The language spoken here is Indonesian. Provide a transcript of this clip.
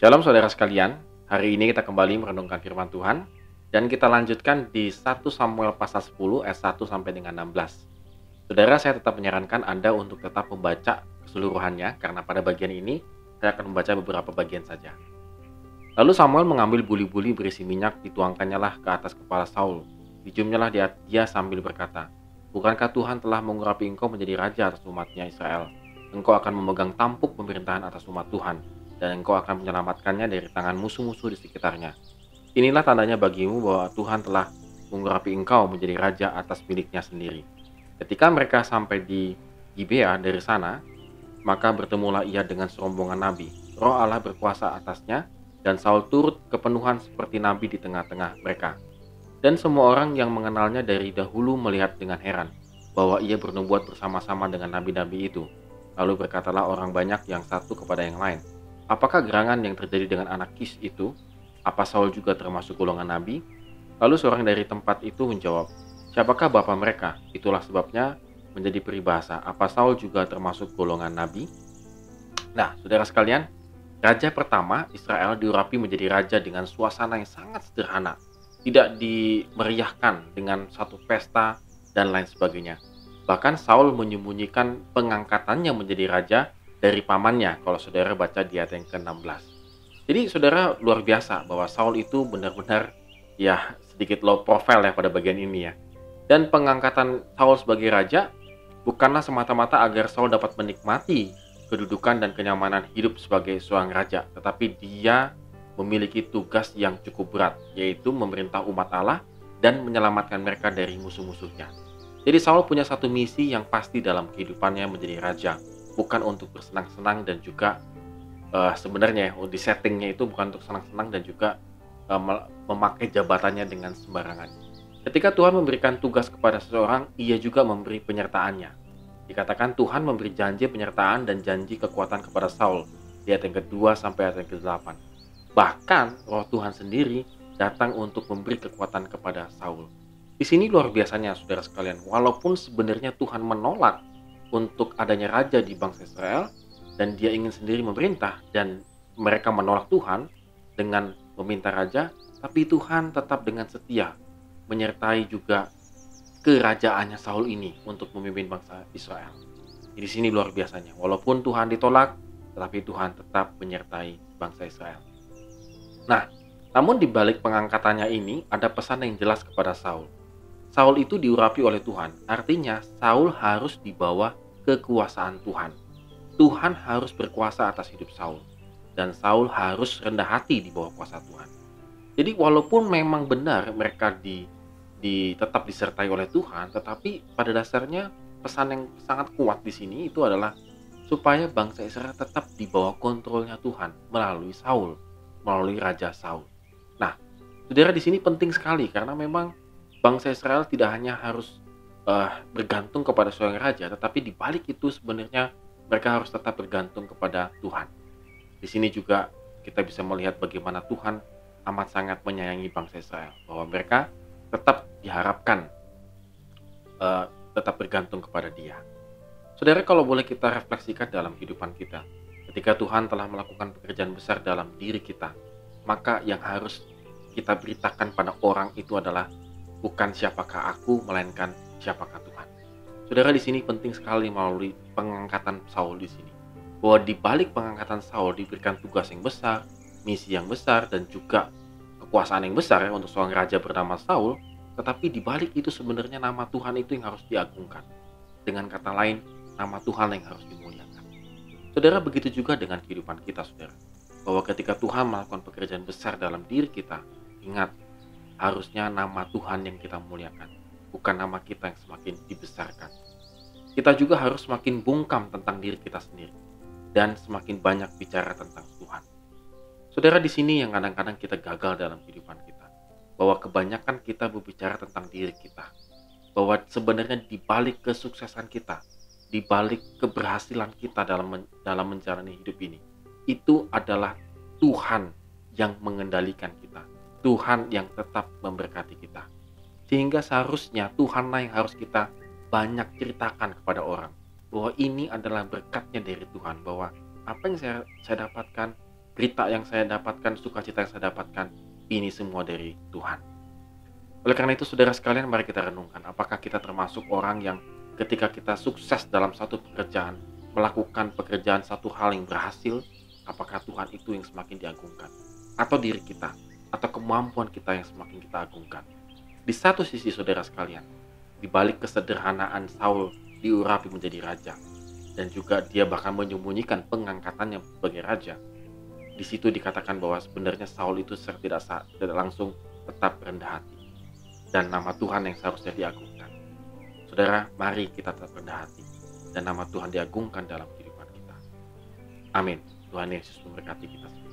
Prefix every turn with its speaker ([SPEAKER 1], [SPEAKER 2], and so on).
[SPEAKER 1] Shalom saudara sekalian, hari ini kita kembali merenungkan firman Tuhan dan kita lanjutkan di 1 Samuel pasal 10 ayat 1 sampai dengan 16. Saudara, saya tetap menyarankan Anda untuk tetap membaca keseluruhannya karena pada bagian ini saya akan membaca beberapa bagian saja. Lalu Samuel mengambil buli-buli berisi minyak, dituangkannya lah ke atas kepala Saul. Dijumnyalah dia sambil berkata, "Bukankah Tuhan telah mengurapi engkau menjadi raja atas umatnya Israel? Engkau akan memegang tampuk pemerintahan atas umat Tuhan, dan engkau akan menyelamatkannya dari tangan musuh-musuh di sekitarnya. Inilah tandanya bagimu bahwa Tuhan telah mengurapi engkau menjadi raja atas miliknya sendiri." Ketika mereka sampai di Gibea dari sana, maka bertemulah ia dengan serombongan nabi. Roh Allah berkuasa atasnya, dan Saul turut kepenuhan seperti nabi di tengah-tengah mereka. Dan semua orang yang mengenalnya dari dahulu melihat dengan heran bahwa ia bernubuat bersama-sama dengan nabi-nabi itu. Lalu berkatalah orang banyak yang satu kepada yang lain, "Apakah gerangan yang terjadi dengan anak Kis itu? Apa Saul juga termasuk golongan nabi?" Lalu seorang dari tempat itu menjawab, "Siapakah bapa mereka? Itulah sebabnya menjadi peribahasa, apa Saul juga termasuk golongan nabi?" Nah, saudara sekalian, raja pertama Israel diurapi menjadi raja dengan suasana yang sangat sederhana. Tidak dimeriahkan dengan satu pesta dan lain sebagainya. Bahkan Saul menyembunyikan pengangkatannya menjadi raja dari pamannya kalau saudara baca di ayat yang ke-16. Jadi saudara, luar biasa bahwa Saul itu benar-benar ya sedikit low profile ya pada bagian ini ya. Dan pengangkatan Saul sebagai raja bukanlah semata-mata agar Saul dapat menikmati kedudukan dan kenyamanan hidup sebagai seorang raja, tetapi dia memiliki tugas yang cukup berat, yaitu memerintah umat Allah dan menyelamatkan mereka dari musuh-musuhnya. Jadi Saul punya satu misi yang pasti dalam kehidupannya menjadi raja, bukan untuk bersenang-senang dan juga sebenarnya di settingnya itu bukan untuk senang-senang dan juga memakai jabatannya dengan sembarangan. Ketika Tuhan memberikan tugas kepada seseorang, ia juga memberi penyertaannya. Dikatakan Tuhan memberi janji penyertaan dan janji kekuatan kepada Saul di ayat yang kedua sampai ayat yang ke-8. Bahkan Roh Tuhan sendiri datang untuk memberi kekuatan kepada Saul. Di sini luar biasanya saudara sekalian, walaupun sebenarnya Tuhan menolak untuk adanya raja di bangsa Israel dan dia ingin sendiri memerintah dan mereka menolak Tuhan dengan meminta raja, tapi Tuhan tetap dengan setia menyertai juga kerajaannya Saul ini untuk memimpin bangsa Israel. Di sini luar biasanya, walaupun Tuhan ditolak, tetapi Tuhan tetap menyertai bangsa Israel. Nah, namun di balik pengangkatannya ini ada pesan yang jelas kepada Saul. Saul itu diurapi oleh Tuhan, artinya Saul harus di bawah kekuasaan Tuhan. Tuhan harus berkuasa atas hidup Saul, dan Saul harus rendah hati di bawah kuasa Tuhan. Jadi walaupun memang benar mereka tetap disertai oleh Tuhan, tetapi pada dasarnya pesan yang sangat kuat di sini itu adalah supaya bangsa Israel tetap di bawah kontrolnya Tuhan melalui Saul, melalui Raja Saul. Nah, saudara, di sini penting sekali karena memang bangsa Israel tidak hanya harus bergantung kepada seorang raja, tetapi di balik itu sebenarnya mereka harus tetap bergantung kepada Tuhan. Di sini juga kita bisa melihat bagaimana Tuhan amat sangat menyayangi bangsa Israel, bahwa mereka tetap diharapkan tetap bergantung kepada Dia. Saudara, kalau boleh kita refleksikan dalam kehidupan kita, ketika Tuhan telah melakukan pekerjaan besar dalam diri kita, maka yang harus kita beritakan pada orang itu adalah bukan siapakah aku, melainkan siapakah Tuhan. Saudara, di sini penting sekali melalui pengangkatan Saul di sini, bahwa di balik pengangkatan Saul diberikan tugas yang besar, misi yang besar, dan juga kekuasaan yang besar ya untuk seorang raja bernama Saul. Tetapi di balik itu sebenarnya nama Tuhan itu yang harus diagungkan. Dengan kata lain, nama Tuhan yang harus dimuliakan. Saudara, begitu juga dengan kehidupan kita, saudara. Bahwa ketika Tuhan melakukan pekerjaan besar dalam diri kita, ingat, harusnya nama Tuhan yang kita muliakan, bukan nama kita yang semakin dibesarkan. Kita juga harus semakin bungkam tentang diri kita sendiri dan semakin banyak bicara tentang Tuhan. Saudara, di sini yang kadang-kadang kita gagal dalam kehidupan kita, bahwa kebanyakan kita berbicara tentang diri kita, bahwa sebenarnya di balik kesuksesan kita, di balik keberhasilan kita dalam menjalani hidup ini, itu adalah Tuhan yang mengendalikan kita, Tuhan yang tetap memberkati kita. Sehingga seharusnya Tuhanlah yang harus kita banyak ceritakan kepada orang, bahwa ini adalah berkatnya dari Tuhan, bahwa apa yang saya dapatkan berita yang saya dapatkan, sukacita yang saya dapatkan, ini semua dari Tuhan. Oleh karena itu, saudara sekalian, mari kita renungkan, apakah kita termasuk orang yang ketika kita sukses dalam satu pekerjaan, melakukan pekerjaan satu hal yang berhasil, apakah Tuhan itu yang semakin diagungkan? Atau diri kita, atau kemampuan kita yang semakin kita agungkan? Di satu sisi, saudara sekalian, di balik kesederhanaan Saul diurapi menjadi raja, dan juga dia bahkan menyembunyikan pengangkatannya sebagai raja. Di situ dikatakan bahwa sebenarnya Saul itu secara tidak langsung tetap rendah hati, dan nama Tuhan yang seharusnya diagungkan. Saudara, mari kita tetap rendah hati, dan nama Tuhan diagungkan dalam kehidupan kita. Amin. Tuhan Yesus memberkati kita semua.